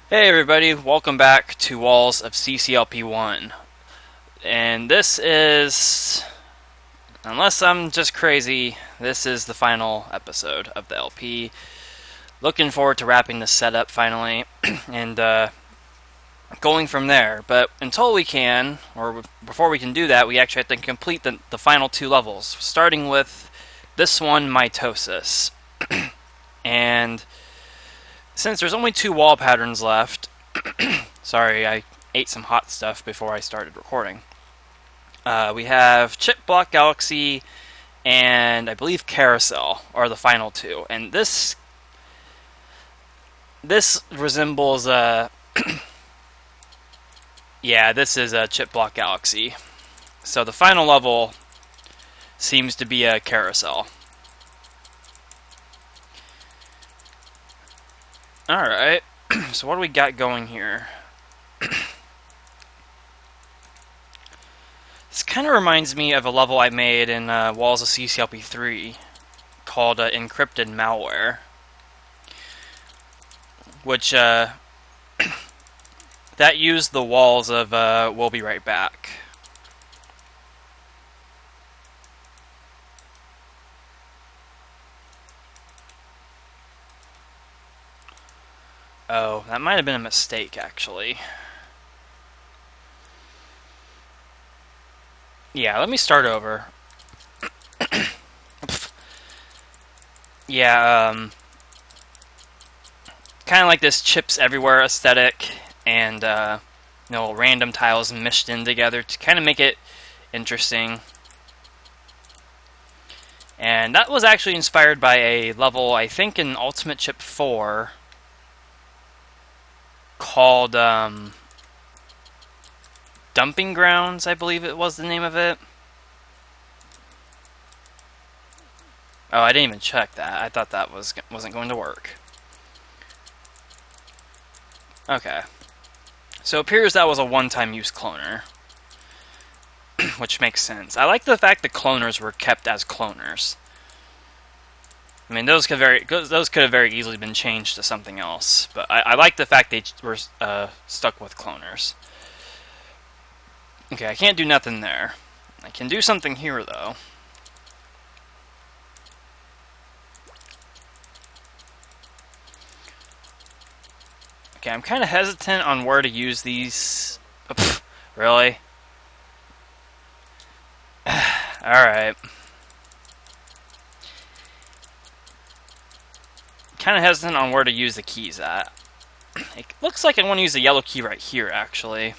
Hey everybody, welcome back to Walls of WoCCLP1. And this is, unless I'm just crazy, this is the final episode of the LP. Looking forward to wrapping this setup finally and going from there. But until we can, or before we can do that, we actually have to complete the final two levels, starting with this one, Mitosis. And since there's only two wall patterns left, sorry, I ate some hot stuff before I started recording. We have Chip Block Galaxy and I believe Carousel are the final two. And this resembles yeah, this is a Chip Block Galaxy. So the final level seems to be a Carousel. Alright, so what do we got going here? This kind of reminds me of a level I made in Walls of WoCCLP3 called Encrypted Malware, which that used the walls of We'll Be Right Back. Oh, that might have been a mistake, actually. Yeah, let me start over. Yeah, kind of like this chips everywhere aesthetic, and random tiles meshed in together to kind of make it interesting. And that was actually inspired by a level, I think, in Ultimate Chip 4 called Dumping Grounds, I believe it was the name of it. Oh, I didn't even check that. I thought that wasn't going to work. Okay. So it appears that was a one-time use cloner. Which makes sense. I like the fact that cloners were kept as cloners. I mean, those could have very easily been changed to something else, but I like the fact they were stuck with cloners. Okay, I can't do nothing there. I can do something here, though. Okay, I'm kind of hesitant on where to use these. Oh, really? Alright. Kind of hesitant on where to use the keys at. It looks like I want to use the yellow key right here, actually.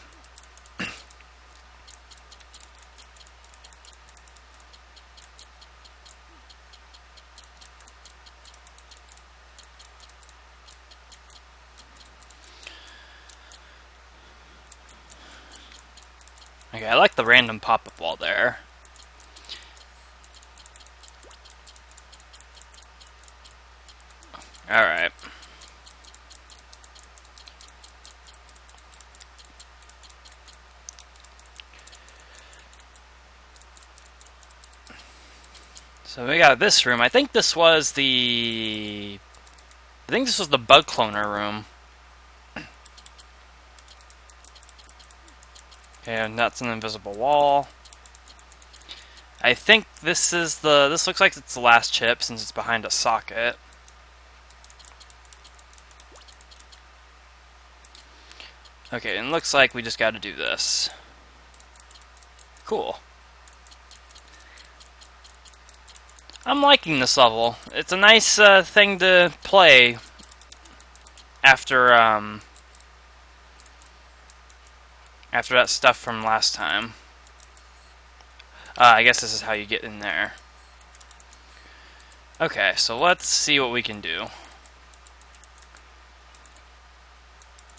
Okay, I like the random pop-up wall there. Alright. So we got this room. I think this was the bug cloner room. Okay, and that's an invisible wall. I think this looks like it's the last chip since it's behind a socket. Okay, and it looks like we just gotta do this. Cool. I'm liking this level. It's a nice thing to play after that stuff from last time. I guess this is how you get in there. Okay, so let's see what we can do.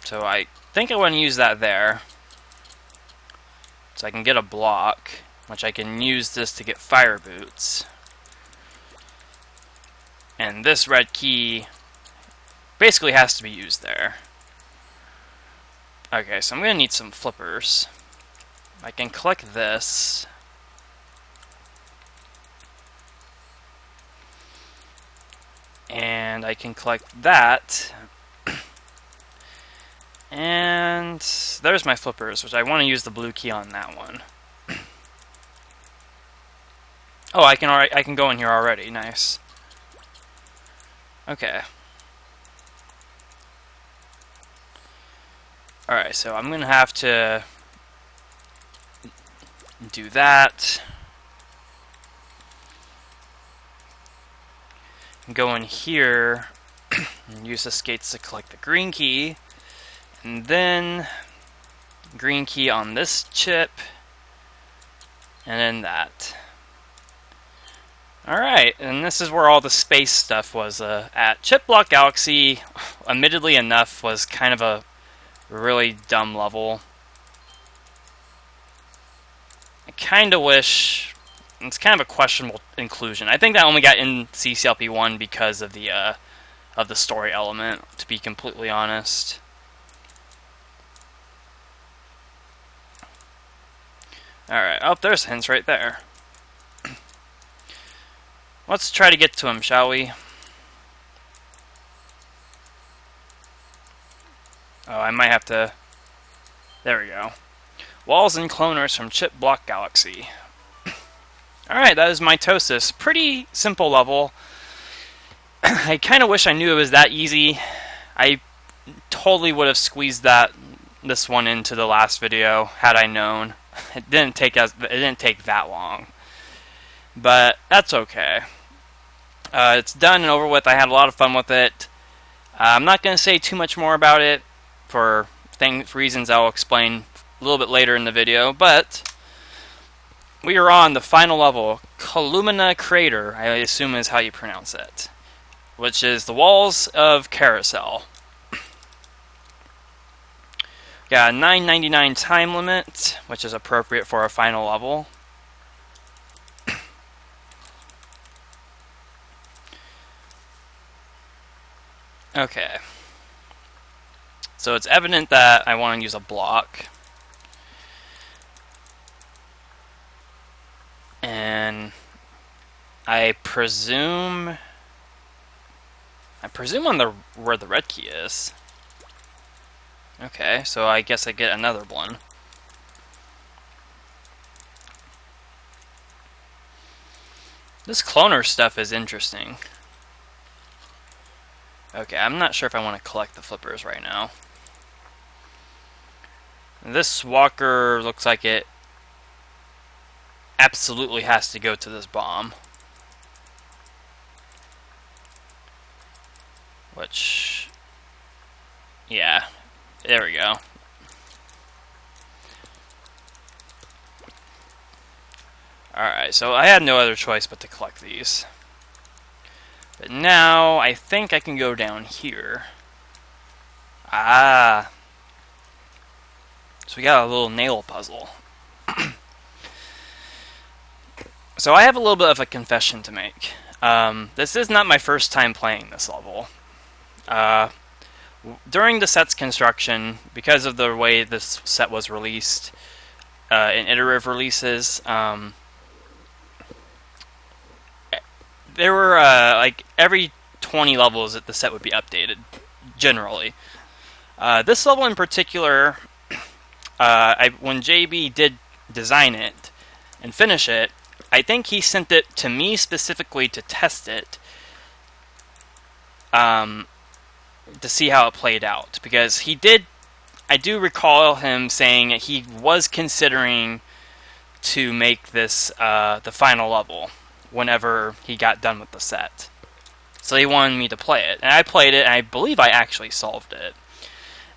So I think I want to use that there. So I can get a block, which I can use this to get fire boots. And this red key basically has to be used there. Okay, so I'm going to need some flippers. I can click this. And I can collect that. And there's my flippers, which I want to use the blue key on that one. Oh, I can go in here already. Nice. Okay. Alright, so I'm going to have to do that. Go in here and use the skates to collect the green key. And then green key on this chip. And then that. Alright, and this is where all the space stuff was at. Chip Block Galaxy, admittedly enough, was kind of a really dumb level. I kind of wish... It's kind of a questionable inclusion. I think that only got in CCLP1 because of the story element, to be completely honest. Alright, oh, there's hints right there. Let's try to get to him, shall we? Oh, I might have to... There we go. Walls and cloners from Chip Block Galaxy. Alright, that is Mitosis. Pretty simple level. I kind of wish I knew it was that easy. I totally would have squeezed this one into the last video had I known. It didn't take that long. But that's okay. It's done and over with. I had a lot of fun with it. I'm not going to say too much more about it for reasons I'll explain a little bit later in the video, but we are on the final level, Culmina Crater, I assume is how you pronounce it, which is the walls of Carousel. Got a 9.99 time limit, which is appropriate for a final level. Okay. So it's evident that I want to use a block. And I presume on where the red key is. Okay, so I guess I get another one. This cloner stuff is interesting. Okay, I'm not sure if I want to collect the flippers right now. This walker looks like it absolutely has to go to this bomb. Which... yeah, there we go. Alright, so I had no other choice but to collect these. But now, I think I can go down here. Ah. So we got a little nail puzzle. So I have a little bit of a confession to make. This is not my first time playing this level. During the set's construction, because of the way this set was released in iterative releases, there were like every 20 levels that the set would be updated, generally. This level in particular, when JB did design it and finish it, I think he sent it to me specifically to test it, to see how it played out. Because I do recall him saying that he was considering to make this the final level whenever he got done with the set. So he wanted me to play it. And I played it, and I believe I actually solved it.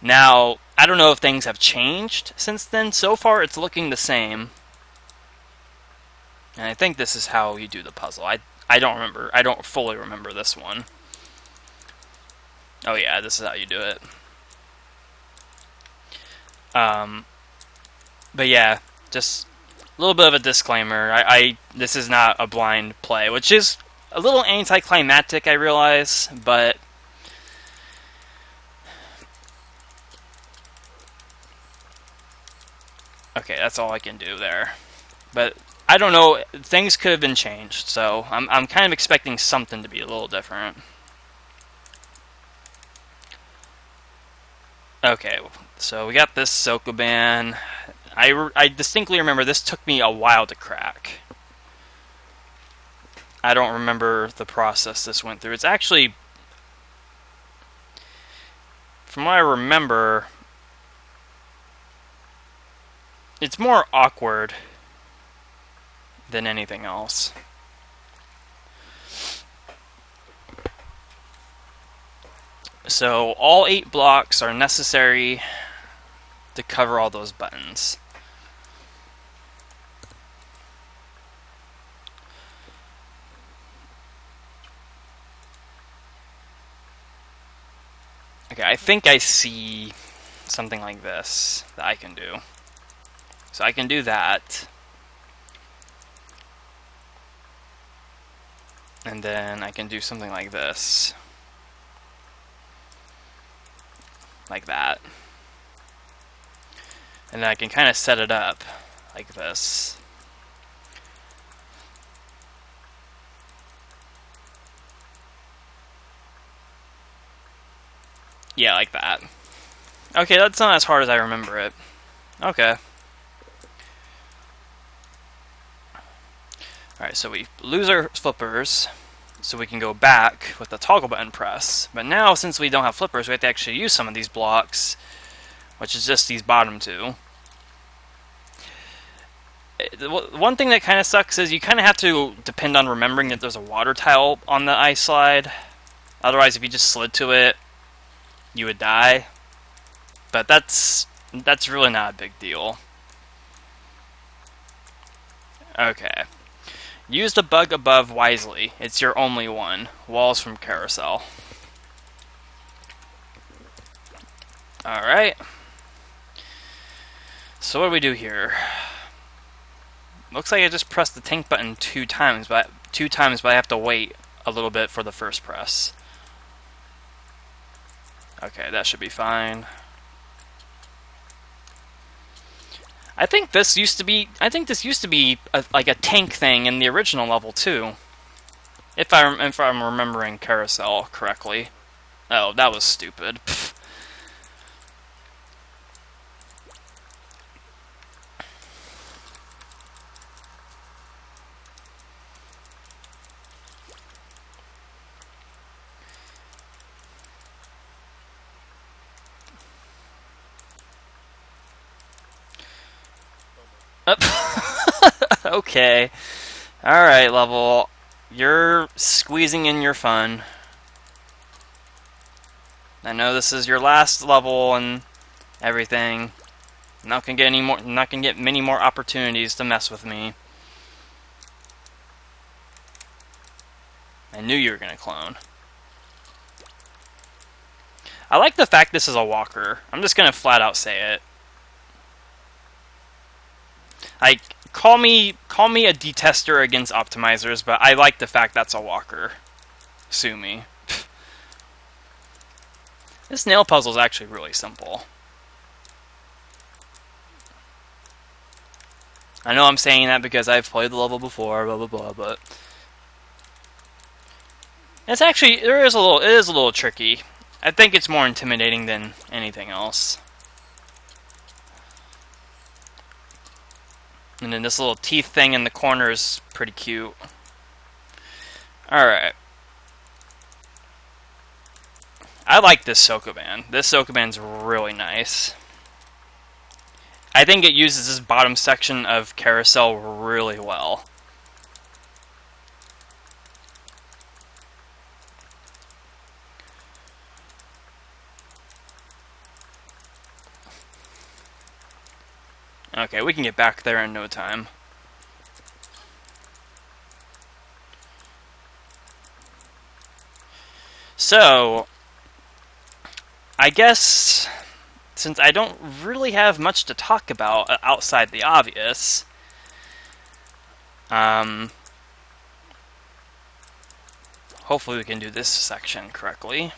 Now, I don't know if things have changed since then. So far, it's looking the same. And I think this is how you do the puzzle. I don't remember. I don't fully remember this one. Oh yeah, this is how you do it. But yeah, just a little bit of a disclaimer. This is not a blind play, which is a little anticlimactic, I realize, but okay, that's all I can do there. But I don't know, things could have been changed, so I'm kind of expecting something to be a little different. Okay, so we got this Sokoban. I distinctly remember this took me a while to crack. I don't remember the process this went through. It's actually, from what I remember, it's more awkward than anything else. So all 8 blocks are necessary to cover all those buttons. Okay, I think I see something like this that I can do. So I can do that. And then I can do something like this. Like that. And then I can kind of set it up like this. Yeah, like that. Okay, that's not as hard as I remember it. Okay. Alright, so we lose our flippers, so we can go back with the toggle button press. But now, since we don't have flippers, we have to actually use some of these blocks, which is just these bottom 2. One thing that kind of sucks is you kind of have to depend on remembering that there's a water tile on the ice slide. Otherwise, if you just slid to it, you would die. But that's really not a big deal. Okay. Use the bug above wisely. It's your only one. Walls from Carousel. Alright. So what do we do here? Looks like I just pressed the tank button 2 times, but I have to wait a little bit for the first press. Okay, that should be fine. I think this used to be like a tank thing in the original level too. If I'm remembering Carousel correctly. Oh, that was stupid. Pfft. Okay. Alright, level. You're squeezing in your fun. I know this is your last level and everything. Not gonna get many more opportunities to mess with me. I knew you were gonna clone. I like the fact this is a walker. I'm just gonna flat out say it. Like, call me a detester against optimizers, but I like the fact that's a walker. Sue me. This nail puzzle is actually really simple. I know I'm saying that because I've played the level before, blah blah blah, but it's actually it is a little tricky. I think it's more intimidating than anything else. And then this little teeth thing in the corner is pretty cute. Alright. I like this Sokoban. This Sokoban's really nice. I think it uses this bottom section of Carousel really well. Okay, we can get back there in no time. So, I guess, since I don't really have much to talk about outside the obvious, hopefully we can do this section correctly.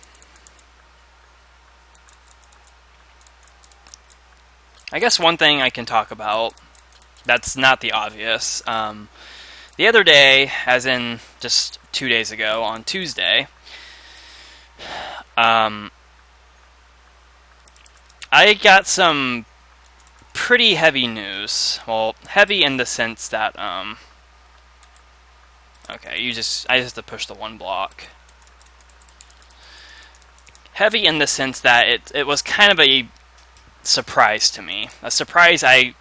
I guess one thing I can talk about that's not the obvious. The other day, as in just 2 days ago, on Tuesday, I got some pretty heavy news. Well, heavy in the sense that, okay, I just have to push the one block. Heavy in the sense that it was kind of a surprise to me. A surprise I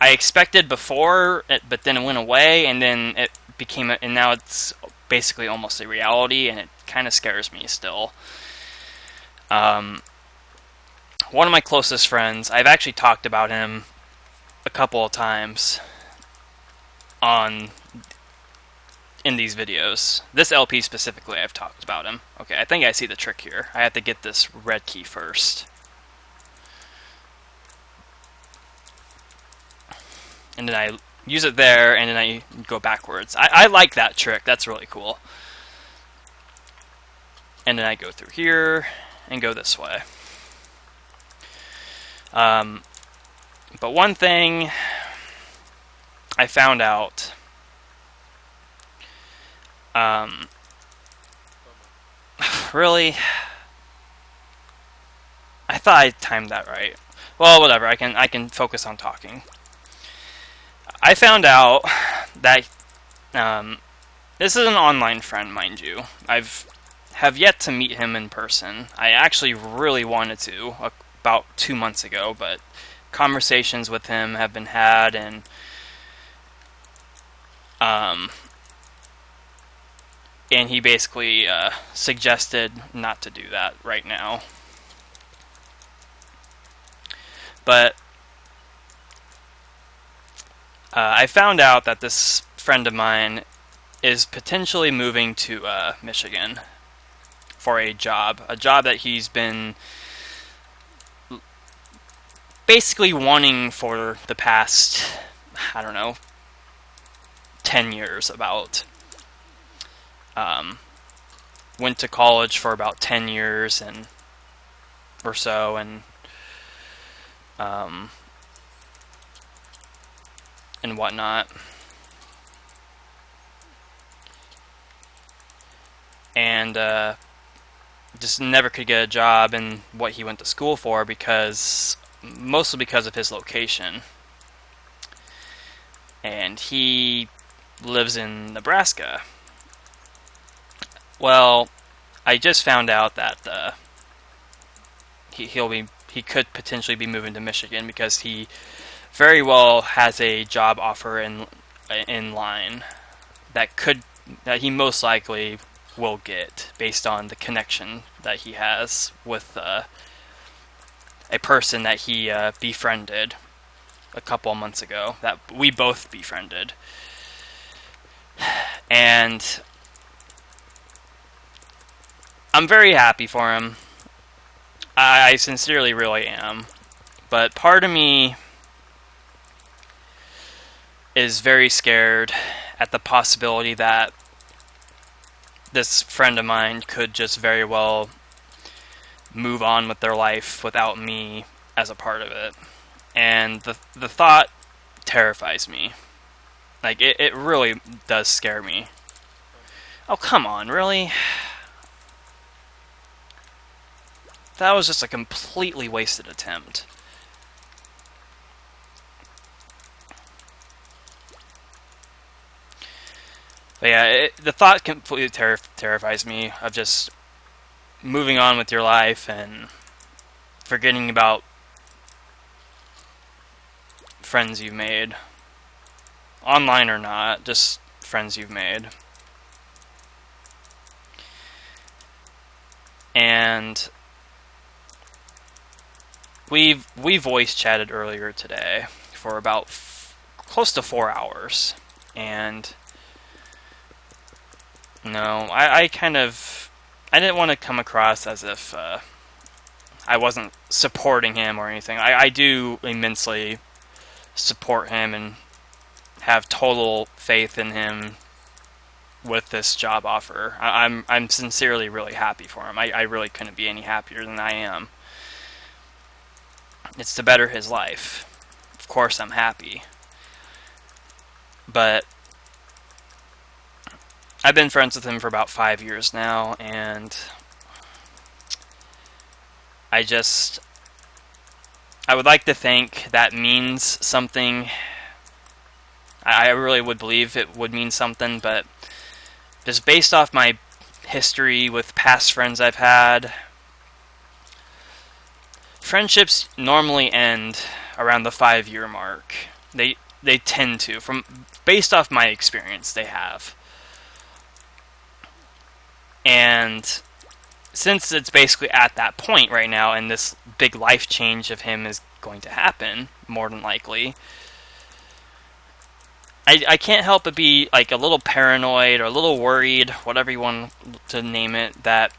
expected before, but then it went away, and then it became, and now it's basically almost a reality, and it kind of scares me still. One of my closest friends, I've actually talked about him a couple of times in these videos. This LP specifically, I've talked about him. Okay, I think I see the trick here. I have to get this red key first. And then I use it there, and then I go backwards. I like that trick. That's really cool. And then I go through here and go this way. But one thing I found out, really, I thought I timed that right. Well, whatever. I can focus on talking. I found out that this is an online friend, mind you. Have yet to meet him in person. I actually really wanted to about 2 months ago, but conversations with him have been had, and he basically suggested not to do that right now. But I found out that this friend of mine is potentially moving to Michigan for a job that he's been basically wanting for the past, I don't know, 10 years about. Went to college for about 10 years or so, and whatnot. And just never could get a job in what he went to school for, mostly because of his location. And he lives in Nebraska. Well, I just found out that he could potentially be moving to Michigan, because he very well has a job offer in line that he most likely will get, based on the connection that he has with a person that he befriended a couple of months ago, that we both befriended. And I'm very happy for him. I sincerely really am. But part of me is very scared at the possibility that this friend of mine could just very well move on with their life without me as a part of it. And the thought terrifies me. Like, it really does scare me. Oh, come on, really? That was just a completely wasted attempt. But yeah, the thought completely terrifies me of just moving on with your life and forgetting about friends you've made. Online or not, just friends you've made. And we voice chatted earlier today for about close to 4 hours, and no, I didn't want to come across as if I wasn't supporting him or anything. I do immensely support him and have total faith in him with this job offer. I'm sincerely really happy for him. I really couldn't be any happier than I am. It's to better his life. Of course I'm happy. But I've been friends with him for about 5 years now, and I would like to think that means something. I really would believe it would mean something, but just based off my history with past friends I've had, friendships normally end around the 5-year mark. They tend to, from based off my experience, they have. And since it's basically at that point right now, and this big life change of him is going to happen, more than likely, I can't help but be like a little paranoid or a little worried, whatever you want to name it, that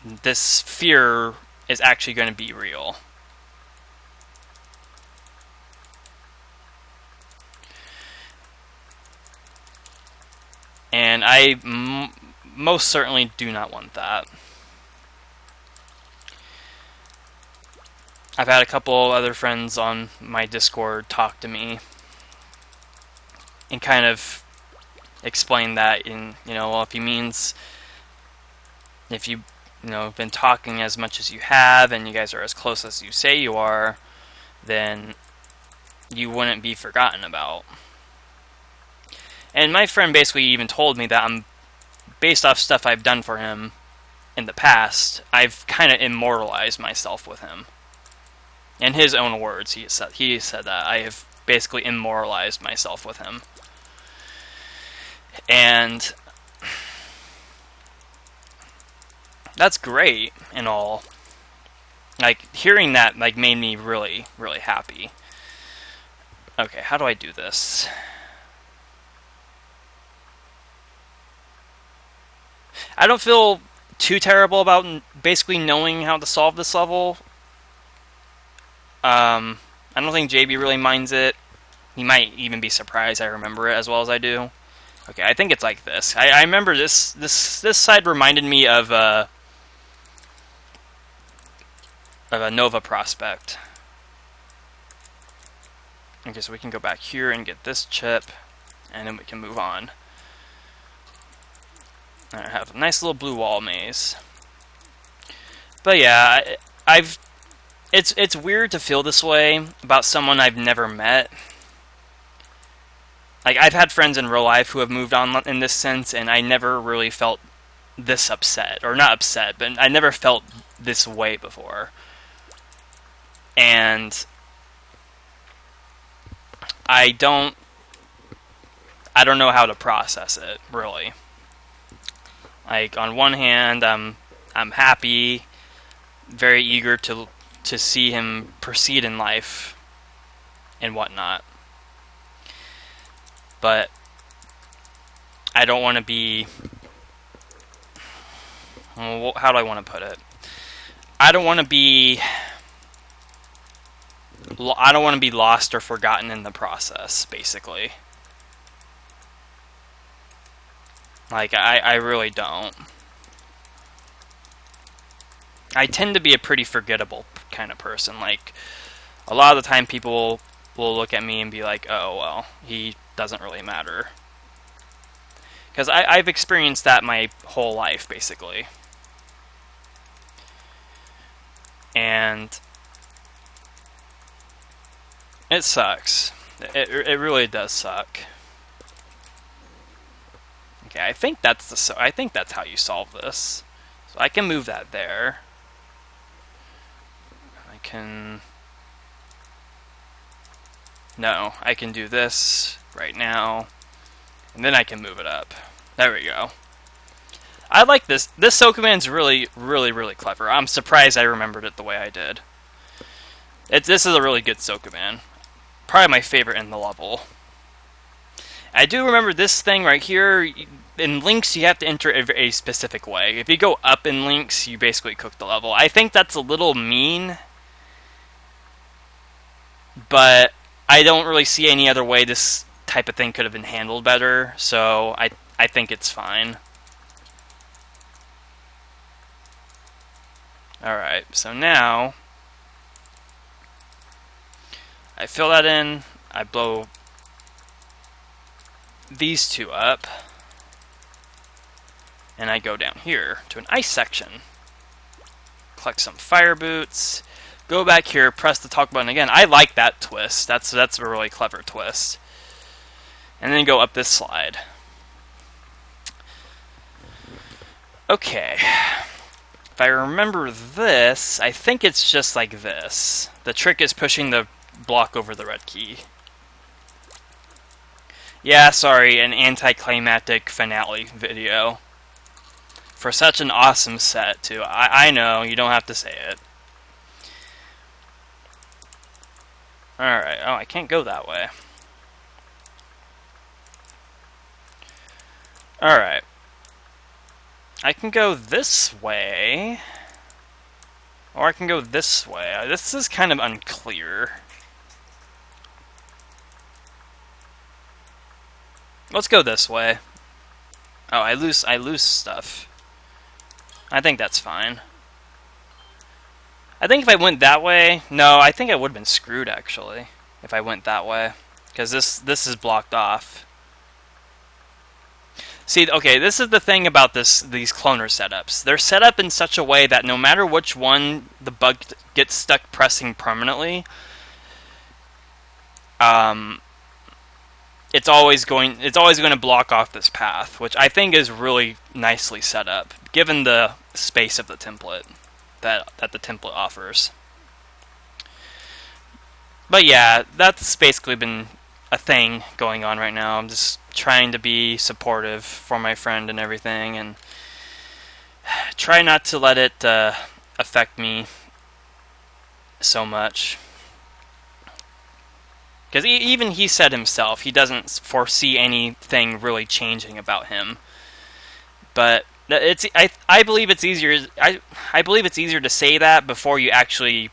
this fear is actually going to be real. And I most certainly do not want that. I've had a couple other friends on my Discord talk to me and kind of explain that in, well, if you've been talking as much as you have and you guys are as close as you say you are, then you wouldn't be forgotten about. And my friend basically even told me that based off stuff I've done for him in the past, I've kind of immortalized myself with him. In his own words, he said that I have basically immortalized myself with him. And that's great and all. Like, hearing that made me really, really happy. Okay, how do I do this? I don't feel too terrible about basically knowing how to solve this level. I don't think JB really minds it. He might even be surprised I remember it as well as I do. Okay, I think it's like this. I remember this side reminded me of a Nova prospect. Okay, so we can go back here and get this chip, and then we can move on. I have a nice little blue wall maze. But yeah, it's weird to feel this way about someone I've never met. Like, I've had friends in real life who have moved on in this sense, and I never really felt this upset. Or not upset, but I never felt this way before. And I don't know how to process it, really. Like, on one hand, I'm happy, very eager to see him proceed in life and whatnot. But I don't want to be... Well, how do I want to put it? I don't want to be lost or forgotten in the process, basically. Like, I really don't. I tend to be a pretty forgettable kind of person. Like, a lot of the time people will look at me and be like, oh, well, he doesn't really matter. Because I've experienced that my whole life, basically. And it sucks. It really does suck. Okay, I think that's how you solve this. So I can move that there. No, I can do this right now, and then I can move it up. There we go. I like this. This Sokoman's really, really, really clever. I'm surprised I remembered it the way I did. This is a really good Sokoman. Probably my favorite in the level. I do remember this thing right here. In links, you have to enter a specific way. If you go up in links, you basically cook the level. I think that's a little mean, but I don't really see any other way this type of thing could have been handled better, so I think it's fine. Alright, so now I fill that in, I blow these two up, and I go down here to an ice section. Collect some fire boots, go back here, press the talk button again. I like that twist. That's a really clever twist. And then go up this slide. Okay. If I remember this, I think it's just like this. The trick is pushing the block over the red key. Yeah, sorry, an anticlimactic finale video. For such an awesome set, too. I know, you don't have to say it. Alright, oh, I can't go that way. Alright. I can go this way. Or I can go this way. This is kind of unclear. Let's go this way. Oh, I lose stuff. I think that's fine. I think if I went that way... No, I think I would have been screwed, actually. If I went that way. Because this is blocked off. See, okay, this is the thing about these cloner setups. They're set up in such a way that no matter which one the bug gets stuck pressing permanently, it's always going to block off this path, which I think is really nicely set up, given the space of the template that the template offers. But yeah, that's basically been a thing going on right now. I'm just trying to be supportive for my friend and everything, and try not to let it affect me so much. Because even he said himself, he doesn't foresee anything really changing about him. But I believe it's easier. I believe it's easier to say that before you actually,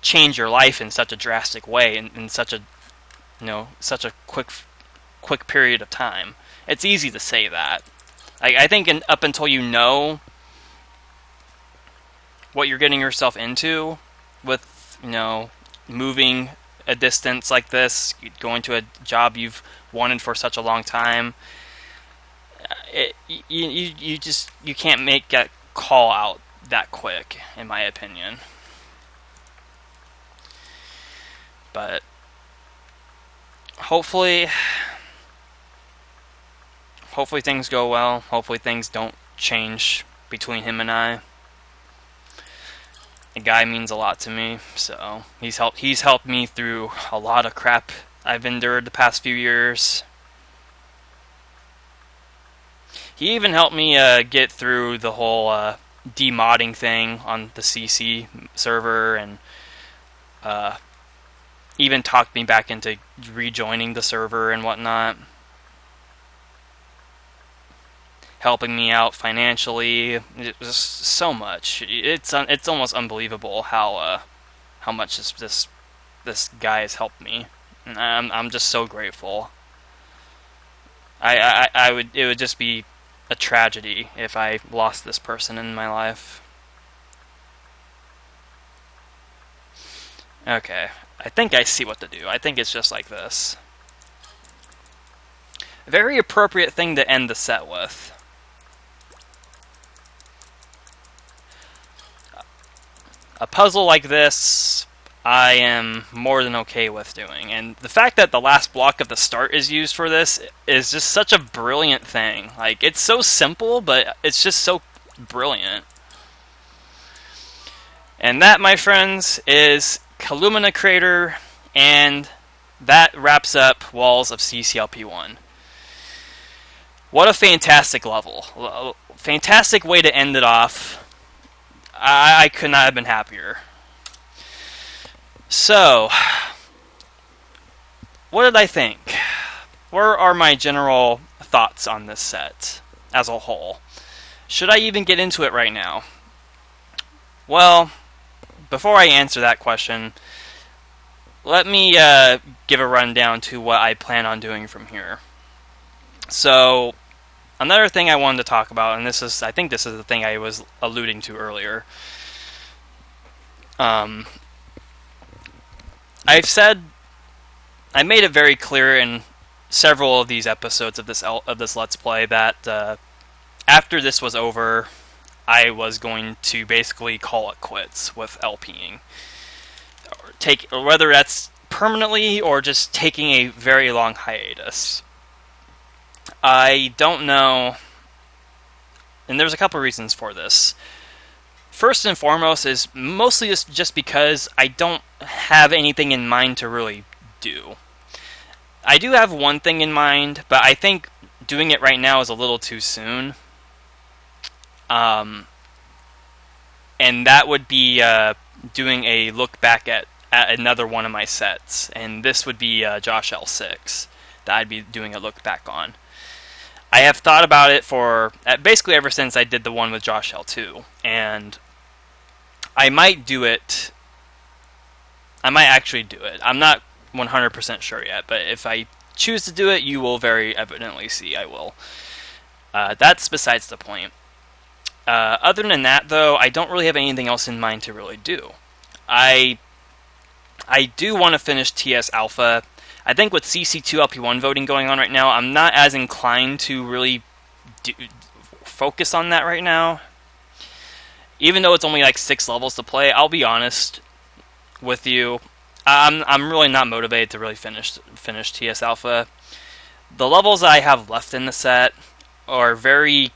change your life in such a drastic way, in such a quick period of time. It's easy to say that. I think up until you know what you're getting yourself into with, moving a distance like this, going to a job you've wanted for such a long time, you can't make that call out that quick, in my opinion. But hopefully things go well. Hopefully things don't change between him and I. The guy means a lot to me, so he's helped me through a lot of crap I've endured the past few years. He even helped me get through the whole demodding thing on the CC server, and even talked me back into rejoining the server and whatnot. Helping me out financially, it was so much. It's almost unbelievable how much this guy has helped me, and I'm just so grateful. It would just be a tragedy if I lost this person in my life. Okay, I think I see what to do. I think it's just like this. A very appropriate thing to end the set with. A puzzle like this, I am more than okay with doing. And the fact that the last block of the start is used for this is just such a brilliant thing. Like, it's so simple, but it's just so brilliant. And that, my friends, is Culmina Crater, and that wraps up Walls of WoCCLP1. What a fantastic level. Fantastic way to end it off. I could not have been happier. So, what did I think? Where are my general thoughts on this set as a whole? Should I even get into it right now? Well, before I answer that question, let me give a rundown to what I plan on doing from here. So, another thing I wanted to talk about, and I think this is the thing I was alluding to earlier. I made it very clear in several of these episodes of this Let's Play that after this was over, I was going to basically call it quits with LPing. Whether that's permanently or just taking a very long hiatus. I don't know, and there's a couple reasons for this. First and foremost is mostly just because I don't have anything in mind to really do. I do have one thing in mind, but I think doing it right now is a little too soon. And that would be doing a look back at another one of my sets, and this would be Josh L6 that I'd be doing a look back on. I have thought about it for basically ever since I did the one with Josh L2, and I might do it. I might actually do it. I'm not 100% sure yet, but if I choose to do it, you will very evidently see I will. That's besides the point. Other than that, though, I don't really have anything else in mind to really do. I do want to finish TS Alpha. I think with CC2LP1 voting going on right now, I'm not as inclined to really focus on that right now. Even though it's only like 6 levels to play, I'll be honest with you. I'm really not motivated to really finish TS Alpha. The levels I have left in the set are very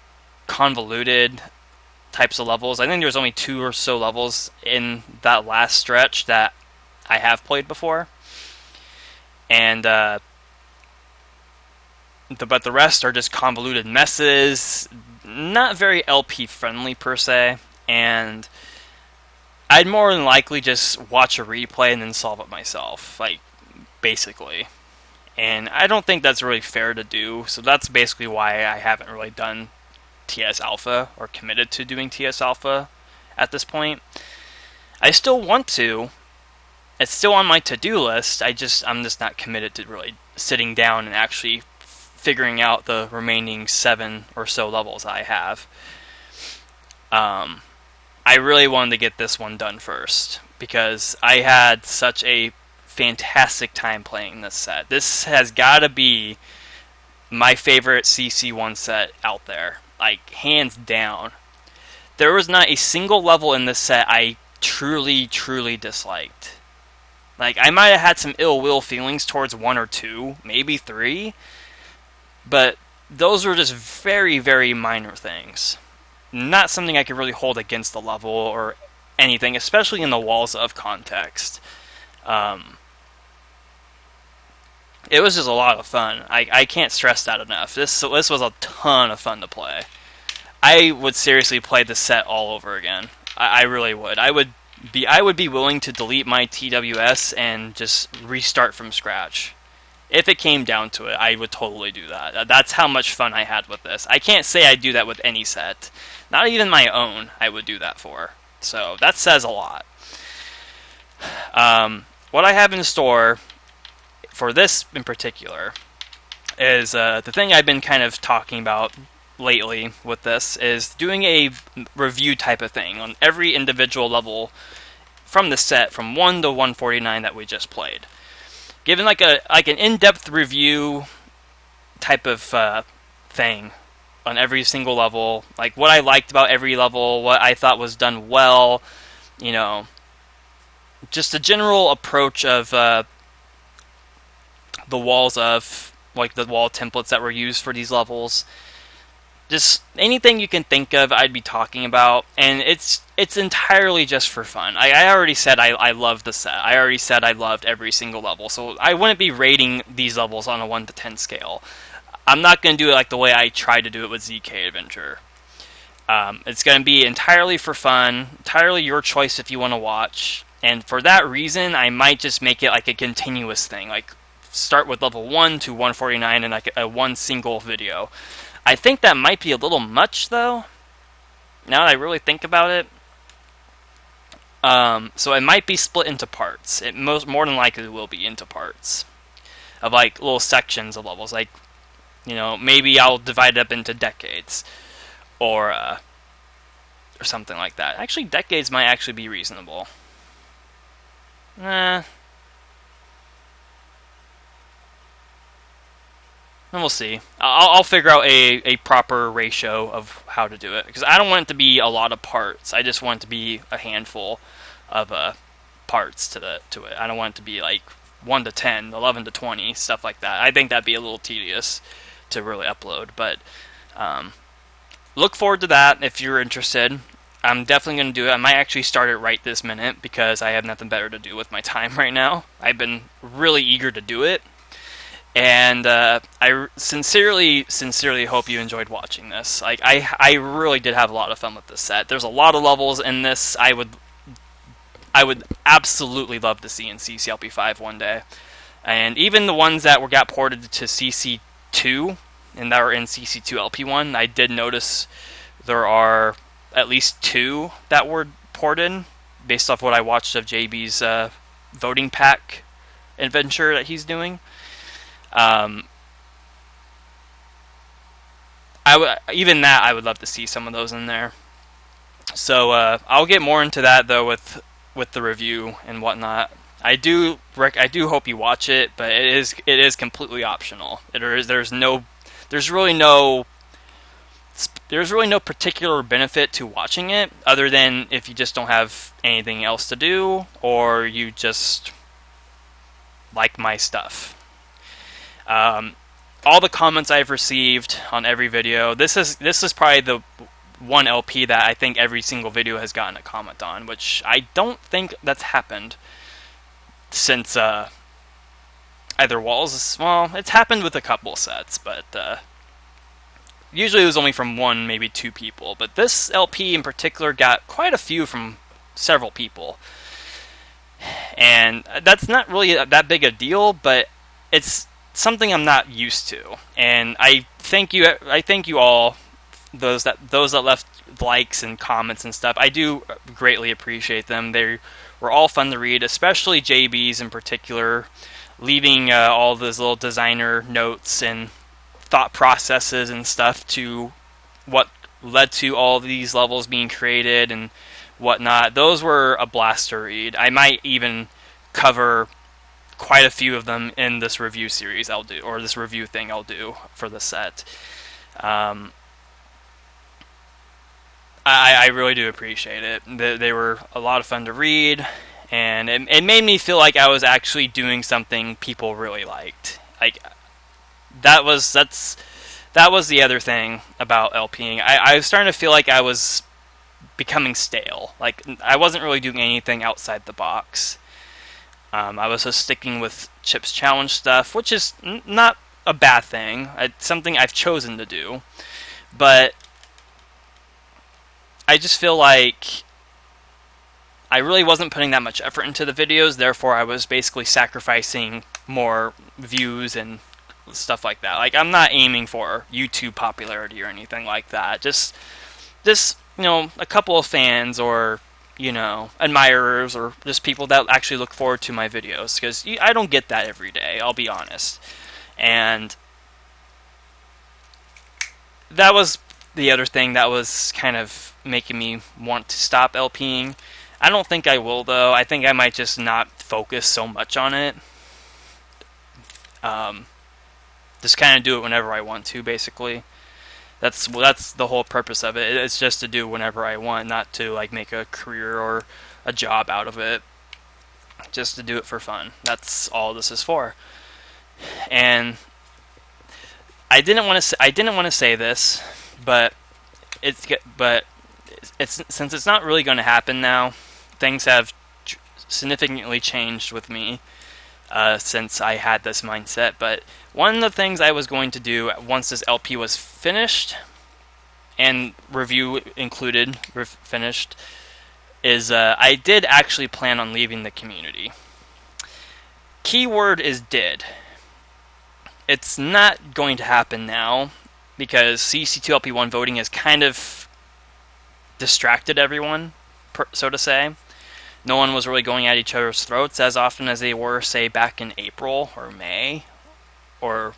convoluted types of levels. I think there's only 2 or so levels in that last stretch that I have played before. And but the rest are just convoluted messes, not very LP friendly per se, and I'd more than likely just watch a replay and then solve it myself, like, basically. And I don't think that's really fair to do, so that's basically why I haven't really done TS Alpha, or committed to doing TS Alpha at this point. I still want to. It's still on my to-do list. I'm just not committed to really sitting down and actually figuring out the remaining 7 or so levels I have. I really wanted to get this one done first, because I had such a fantastic time playing this set. This has got to be my favorite CC1 set out there, like, hands down. There was not a single level in this set I truly, truly disliked. Like, I might have had some ill will feelings towards 1 or 2, maybe 3, but those were just very, very minor things. Not something I could really hold against the level or anything, especially in the walls of context. It was just a lot of fun. I can't stress that enough. This was a ton of fun to play. I would seriously play this set all over again. I really would. I would be willing to delete my TWS and just restart from scratch. If it came down to it, I would totally do that. That's how much fun I had with this. I can't say I'd do that with any set. Not even my own, I would do that for. So, that says a lot. What I have in store for this in particular is the thing I've been kind of talking about lately with this is doing a review type of thing on every individual level from the set from 1 to 149 that we just played. Given like an in-depth review type of thing on every single level, like what I liked about every level, what I thought was done well, you know, just a general approach of the walls of, like, the wall templates that were used for these levels. Just anything you can think of, I'd be talking about, and it's entirely just for fun. I already said I love the set. I already said I loved every single level, so I wouldn't be rating these levels on a 1 to 10 scale. I'm not going to do it like the way I tried to do it with ZK Adventure. It's going to be entirely for fun, entirely your choice if you want to watch, and for that reason, I might just make it like a continuous thing, like start with level 1 to 149 in like a one single video. I think that might be a little much, though, now that I really think about it. So it might be split into parts. It more than likely will be into parts of like little sections of levels. Like, you know, maybe I'll divide it up into decades or something like that. Actually, decades might actually be reasonable. And we'll see. I'll figure out a proper ratio of how to do it, because I don't want it to be a lot of parts. I just want it to be a handful of parts to it. I don't want it to be like 1 to 10, 11 to 20, stuff like that. I think that'd be a little tedious to really upload. But look forward to that if you're interested. I'm definitely going to do it. I might actually start it right this minute because I have nothing better to do with my time right now. I've been really eager to do it. And I sincerely hope you enjoyed watching this. Like I really did have a lot of fun with this set. There's a lot of levels in this I would absolutely love to see in CCLP5 one day. And even the ones that got ported to CC2 and that were in CC2LP1, I did notice there are at least 2 that were ported based off what I watched of JB's voting pack adventure that he's doing. Even that I would love to see some of those in there. So I'll get more into that though with the review and whatnot. I do hope you watch it, but it is completely optional. There's really no particular benefit to watching it, other than if you just don't have anything else to do, or you just like my stuff. All the comments I've received on every video, this is probably the one LP that I think every single video has gotten a comment on, which I don't think that's happened since either Walls. Well, it's happened with a couple sets, but usually it was only from 1, maybe 2 people. But this LP in particular got quite a few from several people, and that's not really that big a deal, but it's something I'm not used to. And I thank you all, those that left likes and comments and stuff. I do greatly appreciate them. They were all fun to read, especially JB's in particular, leaving all those little designer notes and thought processes and stuff to what led to all these levels being created and whatnot. Those were a blast to read. I might even cover quite a few of them in this review series I'll do, or this review thing I'll do for the set. I really do appreciate it. They were a lot of fun to read, and it made me feel like I was actually doing something people really liked. Like that was the other thing about LPing. I was starting to feel like I was becoming stale. Like I wasn't really doing anything outside the box. I was just sticking with Chip's challenge stuff, which is not a bad thing. It's something I've chosen to do, but I just feel like I really wasn't putting that much effort into the videos, therefore I was basically sacrificing more views and stuff like that. Like, I'm not aiming for YouTube popularity or anything like that. Just a couple of fans, or, admirers, or just people that actually look forward to my videos, because I don't get that every day, I'll be honest. And that was the other thing that was kind of making me want to stop LPing. I don't think I will, though. I think I might just not focus so much on it. Just kind of do it whenever I want to, basically. That's the whole purpose of it. It's just to do whenever I want, not to like make a career or a job out of it. Just to do it for fun. That's all this is for. And I didn't want to say this, but it's since it's not really going to happen now. Things have significantly changed with me since I had this mindset. But one of the things I was going to do once this LP was finished, and review included, finished, is I did actually plan on leaving the community. Keyword is did. It's not going to happen now, because CC2LP1 voting has kind of distracted everyone, so to say. No one was really going at each other's throats as often as they were, say, back in April or May, or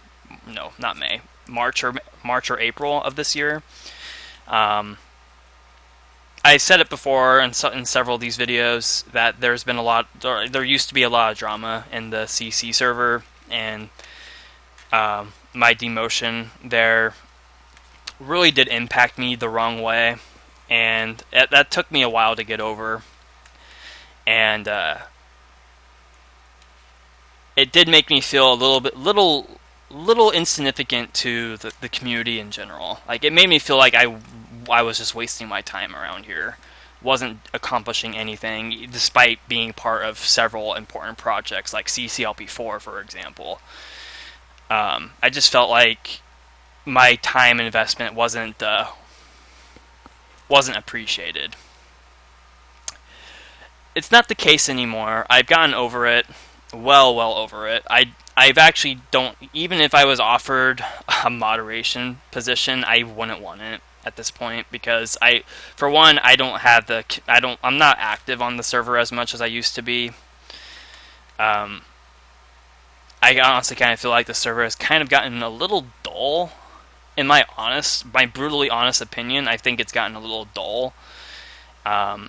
no, not May, March or April of this year. I said it before in several of these videos that there used to be a lot of drama in the CC server, and my demotion there really did impact me the wrong way, and that took me a while to get over. And it did make me feel a little insignificant to the community in general. Like, it made me feel like I was just wasting my time around here, wasn't accomplishing anything, despite being part of several important projects like WoCCLP4, for example. I just felt like my time investment wasn't appreciated. It's not the case anymore. I've gotten over it, well over it. I've actually don't, even if I was offered a moderation position, I wouldn't want it at this point, because for one, I'm not active on the server as much as I used to be. I honestly kind of feel like the server has kind of gotten a little dull. In my brutally honest opinion, I think it's gotten a little dull.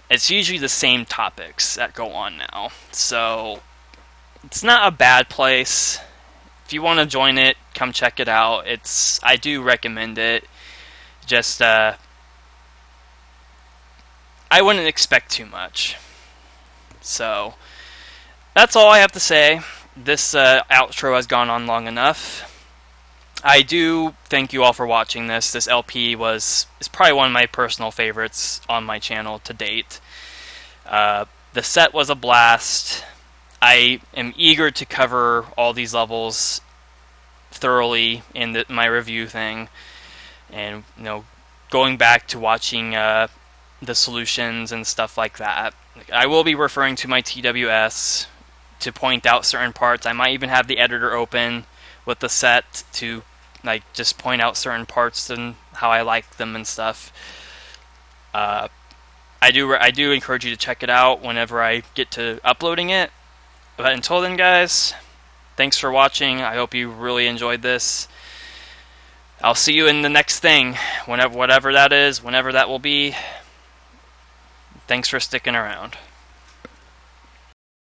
It's usually the same topics that go on now, so it's not a bad place. If you want to join it, come check it out. I do recommend it. Just I wouldn't expect too much. So that's all I have to say. This outro has gone on long enough. I do thank you all for watching this. This LP is probably one of my personal favorites on my channel to date. The set was a blast. I am eager to cover all these levels thoroughly in my review thing, and going back to watching the solutions and stuff like that. I will be referring to my TWS to point out certain parts. I might even have the editor open with the set to just point out certain parts and how I like them and stuff. I do encourage you to check it out whenever I get to uploading it. But until then, guys, thanks for watching. I hope you really enjoyed this. I'll see you in the next thing, whatever that is, whenever that will be. Thanks for sticking around.